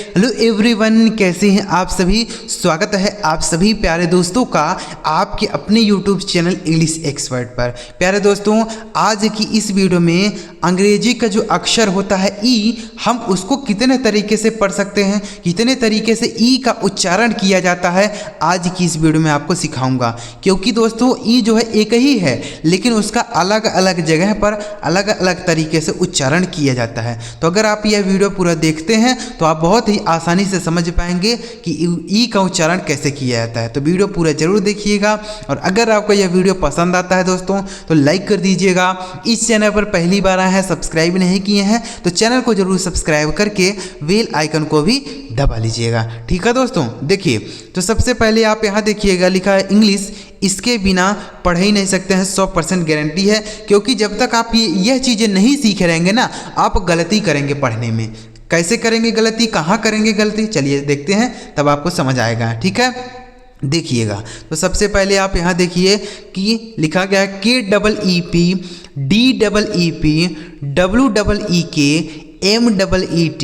Hello everyone, कैसे हैं आप सभी। स्वागत है आप सभी प्यारे दोस्तों का आपके अपने यूट्यूब चैनल इंग्लिश एक्सपर्ट पर। प्यारे दोस्तों, आज की इस वीडियो में अंग्रेजी का जो अक्षर होता है ई, हम उसको कितने तरीके से पढ़ सकते हैं, कितने तरीके से ई का उच्चारण किया जाता है, आज की इस वीडियो में आपको सिखाऊंगा। क्योंकि दोस्तों ई जो है एक ही है, लेकिन उसका अलग अलग जगह पर अलग अलग तरीके से उच्चारण किया जाता है। तो अगर आप यह वीडियो पूरा देखते हैं तो आप बहुत ही आसानी से समझ पाएंगे कि ई का उच्चारण कैसे किया जाता है। तो वीडियो पूरा जरूर देखिएगा, और अगर आपको यह वीडियो पसंद आता है दोस्तों तो लाइक कर दीजिएगा। इस चैनल पर पहली बार आए हैं, सब्सक्राइब नहीं किए हैं तो चैनल को जरूर सब्सक्राइब करके बेल आइकन को भी दबा लीजिएगा। ठीक है दोस्तों, देखिए तो सबसे पहले आप यहाँ देखिएगा, लिखा है इंग्लिश, इसके बिना पढ़ ही नहीं सकते हैं, 100% गारंटी है। क्योंकि जब तक आप यह चीज़ें नहीं सीखे रहेंगे ना, आप गलती करेंगे पढ़ने में। कैसे करेंगे गलती, कहाँ करेंगे गलती, चलिए देखते हैं, तब आपको समझ आएगा। ठीक है, देखिएगा। तो सबसे पहले आप यहाँ देखिए कि लिखा गया है KEEP DEEP WEEK MEET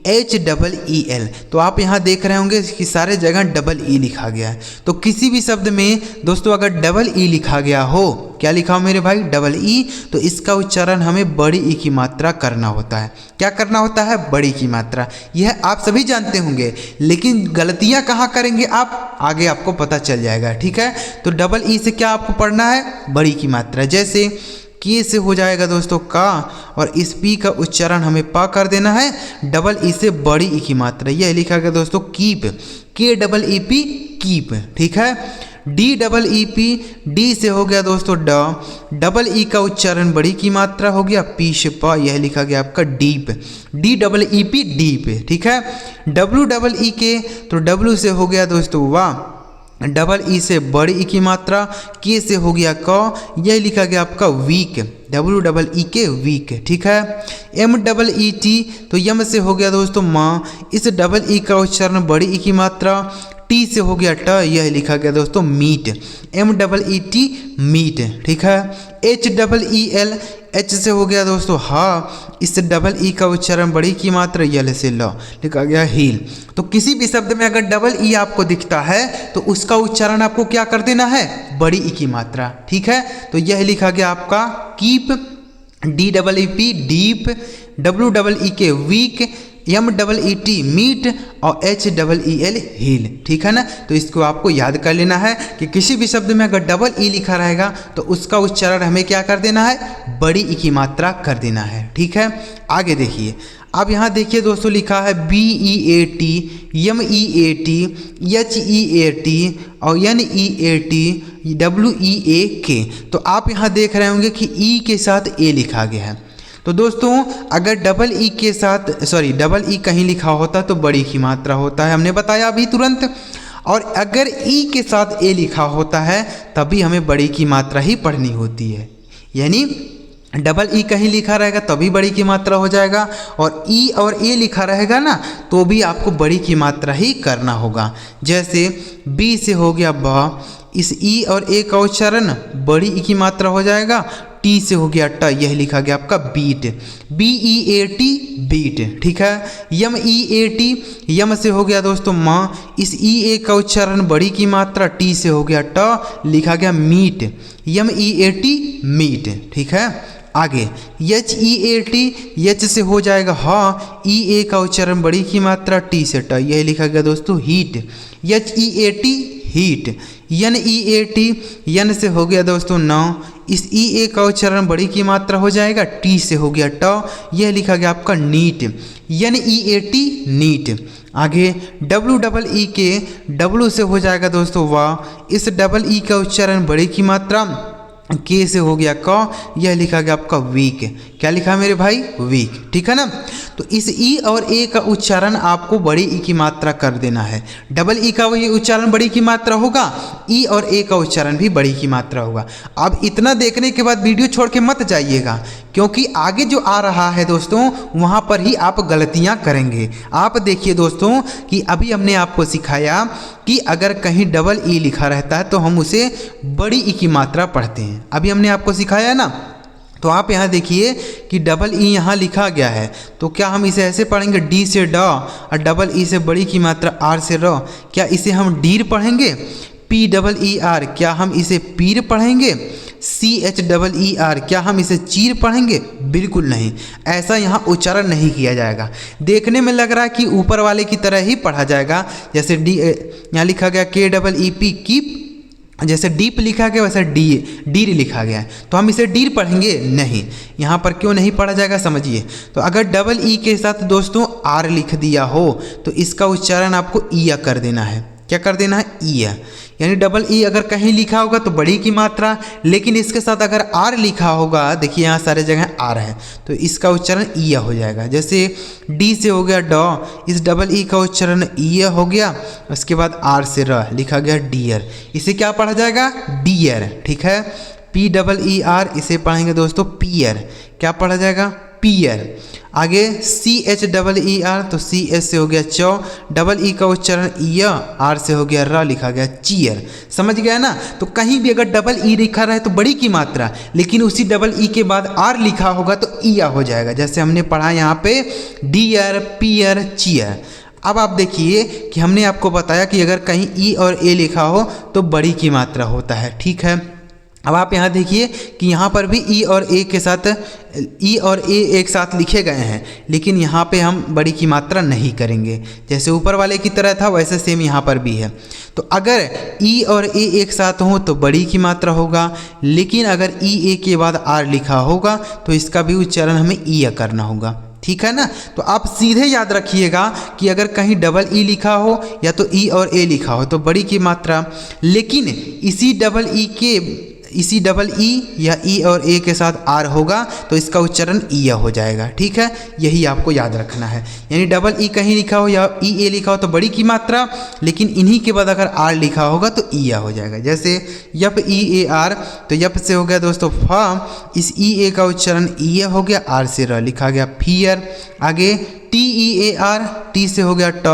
HEEL। तो आप यहाँ देख रहे होंगे कि सारे जगह डबल ई लिखा गया है। तो किसी भी शब्द में दोस्तों अगर डबल ई लिखा गया हो, क्या लिखा हो मेरे भाई, डबल ई, तो इसका उच्चारण हमें बड़ी ई की मात्रा करना होता है। क्या करना होता है, बड़ी की मात्रा। यह आप सभी जानते होंगे, लेकिन गलतियाँ कहाँ करेंगे आप, आगे आपको पता चल जाएगा। ठीक है, तो डबल ई से क्या आपको पढ़ना है, बड़ी की मात्रा। जैसे के से हो जाएगा दोस्तों का, और इस पी का उच्चारण हमें पा कर देना है, डबल ई से बड़ी ई की मात्रा। यह लिखा गया दोस्तों कीप, KEEP कीप। ठीक है, DEEP डी से हो गया दोस्तों ड, डबल ई का उच्चारण बड़ी की मात्रा हो गया, पी से पा, यह लिखा गया आपका डीप, DEEP डीप। ठीक है, WEEK, तो डब्लू से हो गया दोस्तों वाह, डबल ई से बड़ी ई की मात्रा, के से हो गया क, यह लिखा गया आपका वीक, WEEK वीक। ठीक है, MEET, तो यम से हो गया दोस्तों माँ, इस डबल ई का उच्चारण बड़ी ई की मात्रा, टी से हो गया ट, यह लिखा गया दोस्तों मीट, MEET मीट। ठीक है, HEEL, एच से हो गया दोस्तों हा, इस डबल ई का उच्चारण बड़ी की मात्रा, यल से ल, लिखा गया हील। तो किसी भी शब्द में अगर डबल ई आपको दिखता है तो उसका उच्चारण आपको क्या कर देना है, बड़ी ई की मात्रा। ठीक है, तो यह लिखा गया आपका keep, DEEP deep, WEEK week, MEET meet, और HEEL हील। ठीक है ना, तो इसको आपको याद कर लेना है कि किसी भी शब्द में अगर डबल ई लिखा रहेगा तो उसका उच्चारण हमें क्या कर देना है, बड़ी ई की मात्रा कर देना है। ठीक है, आगे देखिए। अब यहाँ देखिए दोस्तों, लिखा है BEAT MEET HEAT और NEAT WEAK। तो आप यहाँ देख रहे होंगे कि ई के साथ ए लिखा गया है। तो दोस्तों अगर डबल ई के साथ डबल ई कहीं लिखा होता तो बड़ी की मात्रा होता है, हमने बताया अभी तुरंत। और अगर ई के साथ ए लिखा होता है तभी हमें बड़ी की मात्रा ही पढ़नी होती है। यानी डबल ई कहीं लिखा रहेगा तभी बड़ी की मात्रा हो जाएगा, और ई और ए लिखा रहेगा ना तो भी आपको बड़ी की मात्रा ही करना होगा। जैसे बी से हो गया ब, इस ई और ए का उच्चारण बड़ी ई की मात्रा हो जाएगा, टी से हो गया ट, यह लिखा गया आपका बीट, BEAT बीट। ठीक है, MEET, यम से हो गया दोस्तों माँ, इस EA का उच्चारण बड़ी की मात्रा, टी से हो गया ट, लिखा गया मीट, MEET मीट। ठीक है, आगे HEAT, एच से हो जाएगा हा, EA का उच्चारण बड़ी की मात्रा, टी से ट, यह लिखा गया दोस्तों हीट, HEAT हीट, NEAT, यन से हो गया दोस्तों नौ, इस EA का उच्चारण बड़ी की मात्रा हो जाएगा, टी से हो गया ट, यह लिखा गया आपका नीट, NEAT नीट। आगे WEEK, डब्लू से हो जाएगा दोस्तों वाह, इस डबल ई का उच्चारण बड़ी की मात्रा, के से हो गया क, यह लिखा गया आपका वीक। क्या लिखा मेरे भाई, वीक। ठीक है ना, तो इस ई और ए का उच्चारण आपको बड़ी ई की मात्रा कर देना है। डबल ई का ये उच्चारण बड़ी की मात्रा होगा, ई और ए का उच्चारण भी बड़ी की मात्रा होगा। अब इतना देखने के बाद वीडियो छोड़ के मत जाइएगा, क्योंकि आगे जो आ रहा है दोस्तों वहाँ पर ही आप गलतियाँ करेंगे। आप देखिए दोस्तों कि अभी हमने आपको सिखाया कि अगर कहीं डबल ई लिखा रहता है तो हम उसे बड़ी ई की मात्रा पढ़ते हैं। अभी हमने आपको सिखाया ना, तो आप यहाँ देखिए कि डबल ई यहाँ लिखा गया है, तो क्या हम इसे ऐसे पढ़ेंगे डी से ड और डबल ई से बड़ी की मात्रा आर से र, क्या इसे हम डीर पढ़ेंगे? पी डबल ई आर क्या हम इसे पीर पढ़ेंगे? सी एच डबल ई आर क्या हम इसे चीर पढ़ेंगे? बिल्कुल नहीं, ऐसा यहाँ उच्चारण नहीं किया जाएगा। देखने में लग रहा है कि ऊपर वाले की तरह ही पढ़ा जाएगा, जैसे डी यहाँ लिखा गया के डबल ई पी कीप, जैसे डीप लिखा गया वैसे डीर लिखा गया है, तो हम इसे डीर पढ़ेंगे? नहीं। यहाँ पर क्यों नहीं पढ़ा जाएगा समझिए। तो अगर डबल ई के साथ दोस्तों आर लिख दिया हो तो इसका उच्चारण आपको ईया कर देना है। क्या कर देना है? ईया। यानी डबल ई अगर कहीं लिखा होगा तो बड़ी की मात्रा, लेकिन इसके साथ अगर आर लिखा होगा, देखिए यहाँ सारे जगह आर है, तो इसका उच्चारण ईया हो जाएगा। जैसे डी से हो गया ड, इस डबल ई का उच्चारण ईया हो गया। उसके बाद आर से र लिखा गया डियर, इसे क्या पढ़ा जाएगा? डियर। ठीक है, पी डबल ई आर इसे पढ़ेंगे दोस्तों पियर, क्या पढ़ा जाएगा? पियर। आगे सी एच डबल ई आर, तो सी एच से हो गया चौ, डबल ई का उच्चारण ईया, आर से हो गया र लिखा गया चियर। समझ गया ना? तो कहीं भी अगर डबल ई लिखा रहे तो बड़ी की मात्रा, लेकिन उसी डबल ई के बाद आर लिखा होगा तो ईया हो जाएगा। जैसे हमने पढ़ा यहाँ पे डियर, पियर, चियर। अब आप देखिए कि हमने आपको बताया कि अगर कहीं ई और ए लिखा हो तो बड़ी की मात्रा होता है। ठीक है, अब आप यहाँ देखिए कि यहाँ पर भी ई और ए के साथ ई और ए एक साथ लिखे गए हैं, लेकिन यहाँ पे हम बड़ी की मात्रा नहीं करेंगे। जैसे ऊपर वाले की तरह था वैसे सेम यहाँ पर भी है। तो अगर ई और ए एक साथ हो तो बड़ी की मात्रा होगा, लेकिन अगर ई ए के बाद आर लिखा होगा तो इसका भी उच्चारण हमें ईया करना होगा। ठीक है ना? तो आप सीधे याद रखिएगा कि अगर कहीं डबल ई लिखा हो या तो ई और ए लिखा हो तो बड़ी की मात्रा, लेकिन इसी डबल ई या ई और ए के साथ आर होगा तो इसका उच्चारण ईया हो जाएगा। ठीक है, यही आपको याद रखना है। यानी डबल ई कहीं लिखा हो या ई ए लिखा हो तो बड़ी की मात्रा, लेकिन इन्हीं के बाद अगर आर लिखा होगा तो ईया हो जाएगा। जैसे यप ई ए आर, तो यप से हो गया दोस्तों फ, इस ई ए का उच्चारण ईया हो गया, आर से र लिखा गया फियर। आगे T e a are, T से हो गया ट,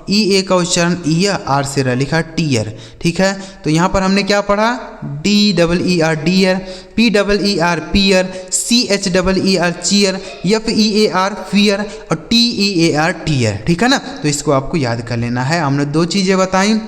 ई ए का उच्चारण ईया, आर से र लिखा टीयर। ठीक है, तो यहाँ पर हमने क्या पढ़ा? D double E r dear, p double E r peer, c H double E r cheer, f e a r fear और t e a r tear. ठीक है ना? तो इसको आपको याद कर लेना है। हमने दो चीज़ें बताई,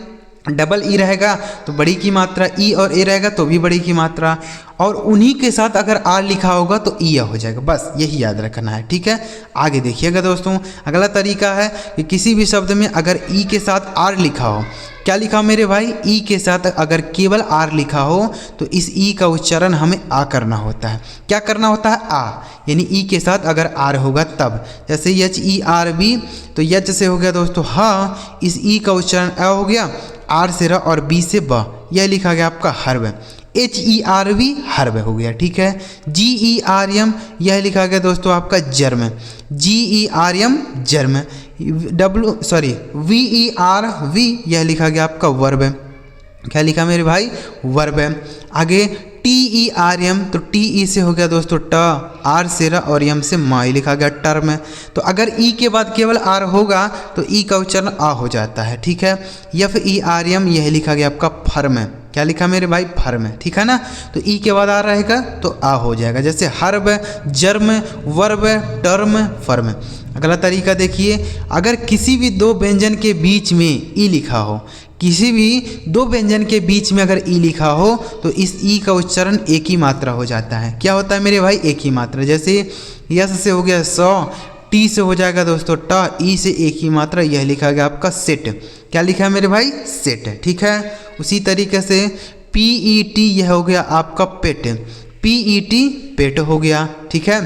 डबल ई रहेगा तो बड़ी की मात्रा, ई और ए रहेगा तो भी बड़ी की मात्रा, और उन्हीं के साथ अगर आर लिखा होगा तो ईया हो जाएगा। बस यही याद रखना है। ठीक है, आगे देखिएगा दोस्तों, अगला तरीका है कि किसी भी शब्द में अगर ई के साथ आर लिखा हो, क्या लिखा हो मेरे भाई? ई के साथ अगर केवल आर लिखा हो तो इस ई का उच्चारण हमें आ करना होता है। क्या करना होता है? आ। यानी ई के साथ अगर आर होगा तब, जैसे एच ई आर बी, तो एच से हो गया दोस्तों हाँ, इस ई का उच्चारण अ हो गया, आर से र और बी से ब, यह लिखा गया आपका herb. H E R V herb हो गया। ठीक है, जी ई आर एम, यह लिखा गया दोस्तों आपका germ, G E R M germ. V E R V, यह लिखा गया आपका वर्ब। क्या लिखा मेरे भाई? वर्ब। आगे टी ई आर एम, तो टी ई से हो गया दोस्तों ट, आर से र और एम से मा, लिखा गया टर्म। तो अगर ई के बाद केवल आर होगा तो ई का उच्चारण आ हो जाता है। ठीक है, एफ ई आर एम, यह लिखा गया आपका फर्म। क्या लिखा मेरे भाई? फर्म। ठीक है ना? तो ई के बाद आ रहेगा तो आ हो जाएगा। जैसे herb, germ, verb, term, firm. अगला तरीका देखिए, अगर किसी भी दो व्यंजन के बीच में ई लिखा हो, किसी भी दो व्यंजन के बीच में अगर ई लिखा हो तो इस ई का उच्चारण एक ही मात्रा हो जाता है। क्या होता है मेरे भाई? एक ही मात्रा। जैसे यस से हो गया सौ, टी से हो जाएगा दोस्तों ट, ई से एक ही मात्रा, यह लिखा गया आपका सेट। क्या लिखा है मेरे भाई? सेट। ठीक है, उसी तरीके से पी ई टी, यह हो गया आपका पेट, पी ई टी पेट हो गया। ठीक है,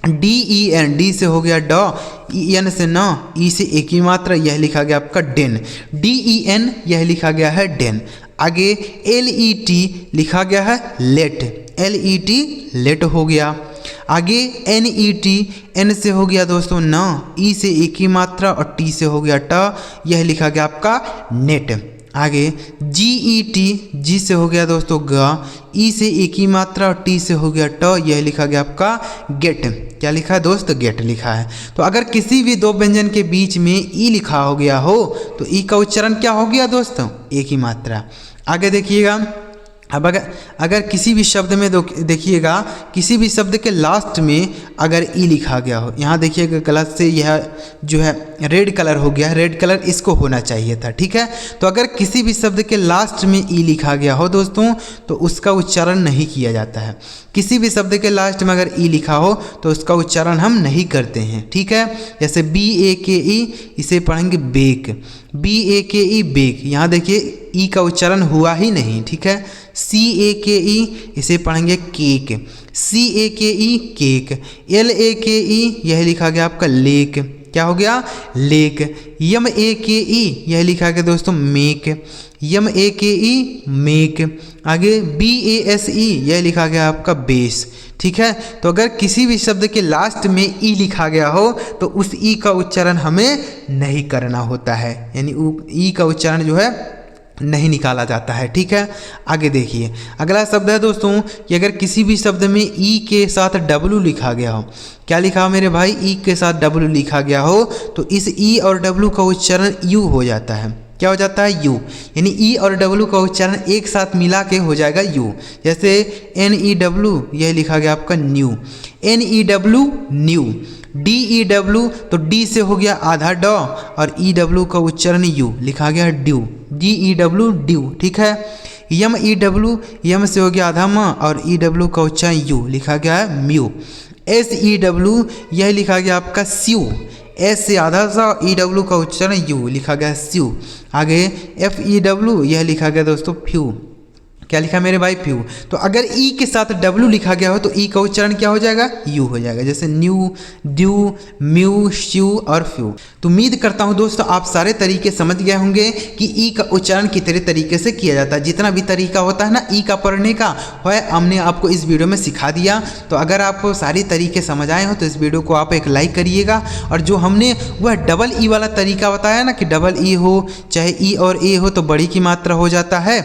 डी ई एन, डी से हो गया ड, ई एन से न, ई से एक ही मात्रा, यह लिखा गया आपका डेन, डी ई एन, यह लिखा गया है डेन। आगे एल ई टी लिखा गया है let, L E T let हो गया। आगे एन ई टी, एन से हो गया दोस्तों न, ई से एक ही मात्रा और टी से हो गया ट, यह लिखा गया आपका नेट। आगे जी ई टी, जी से हो गया दोस्तों ग, ई से एक ही मात्रा और टी से हो गया ट, यह लिखा गया आपका गेट। क्या लिखा है दोस्त? गेट लिखा है। तो अगर किसी भी दो व्यंजन के बीच में ई लिखा हो गया हो तो ई का उच्चारण क्या हो गया दोस्तों? एक ही मात्रा। आगे देखिएगा, अब अगर किसी भी शब्द में देखिएगा, किसी भी शब्द के लास्ट में अगर ई लिखा गया हो, यहाँ देखिएगा गलत से यह जो है रेड कलर हो गया है, रेड कलर इसको होना चाहिए था, ठीक है। तो अगर किसी भी शब्द के लास्ट में ई लिखा गया हो दोस्तों तो उसका उच्चारण नहीं किया जाता है। किसी भी शब्द के लास्ट में अगर ई लिखा हो तो उसका उच्चारण हम नहीं करते हैं, ठीक है। जैसे BAKE, इसे पढ़ेंगे बेक, BAKE बेक, यहाँ देखिए ई का उच्चारण हुआ ही नहीं, ठीक है। CAKE, इसे पढ़ेंगे केक, CAKE केक, LAKE यह लिखा गया आपका लेक, क्या हो गया लेक। MAKE यह लिखा गया दोस्तों मेक, MAKE मेक। आगे BASE यह लिखा गया आपका बेस, ठीक है। तो अगर किसी भी शब्द के लास्ट में ई लिखा गया हो तो उस ई का उच्चारण हमें नहीं करना होता है, यानी ई का उच्चारण जो है नहीं निकाला जाता है, ठीक है। आगे देखिए अगला शब्द है दोस्तों कि अगर किसी भी शब्द में ई के साथ W लिखा गया हो, क्या लिखा हो मेरे भाई, ई के साथ W लिखा गया हो तो इस ई और W का उच्चारण यू हो जाता है, क्या हो जाता है यू, यानी ई और W का उच्चारण एक साथ मिला के हो जाएगा यू। जैसे NEW यह लिखा गया आपका न्यू, NEW न्यू। DEW तो डी से हो गया आधा ड और EW का उच्चारण यू, लिखा गया ड्यू, DEW ड्यू, ठीक है। MEW, यम से हो गया आधा म और EW का उच्चारण यू, लिखा गया है म्यू। SEW यह लिखा गया आपका स्यू, एस से आधा सा EW का उच्चारण यू, लिखा गया स्यू। आगे FEW यह लिखा गया दोस्तों फ्यू, क्या लिखा मेरे भाई फ्यू। तो अगर ई के साथ W लिखा गया हो तो ई का उच्चारण क्या हो जाएगा यू हो जाएगा, जैसे न्यू, ड्यू, म्यू, श्यू और फ्यू। तो उम्मीद करता हूं दोस्तों आप सारे तरीके समझ गए होंगे कि ई का उच्चारण कितने तरीके से किया जाता है। जितना भी तरीका होता है ना ई का पढ़ने का है हमने आपको इस वीडियो में सिखा दिया। तो अगर आपको सारे तरीके समझ आए हो तो इस वीडियो को आप एक लाइक करिएगा। और जो हमने वह डबल ई वाला तरीका बताया ना कि डबल ई हो चाहे ई और ए हो तो बड़ी की मात्रा हो जाता है,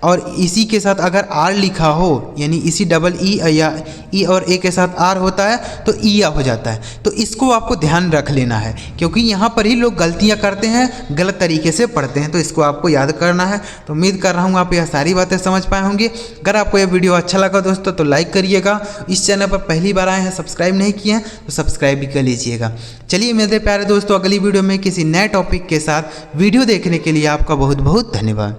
और इसी के साथ अगर आर लिखा हो यानी इसी डबल ई या ई और ए के साथ आर होता है तो ईया हो जाता है। तो इसको आपको ध्यान रख लेना है क्योंकि यहाँ पर ही लोग गलतियाँ करते हैं, गलत तरीके से पढ़ते हैं, तो इसको आपको याद करना है। तो उम्मीद कर रहा हूँ आप यह सारी बातें समझ पाए होंगे। अगर आपको यह वीडियो अच्छा लगा दोस्तों तो लाइक करिएगा। इस चैनल पर पहली बार आए हैं, सब्सक्राइब नहीं किए हैं तो सब्सक्राइब भी कर लीजिएगा। चलिए मिलते प्यारे दोस्तों अगली वीडियो में किसी नए टॉपिक के साथ। वीडियो देखने के लिए आपका बहुत बहुत धन्यवाद।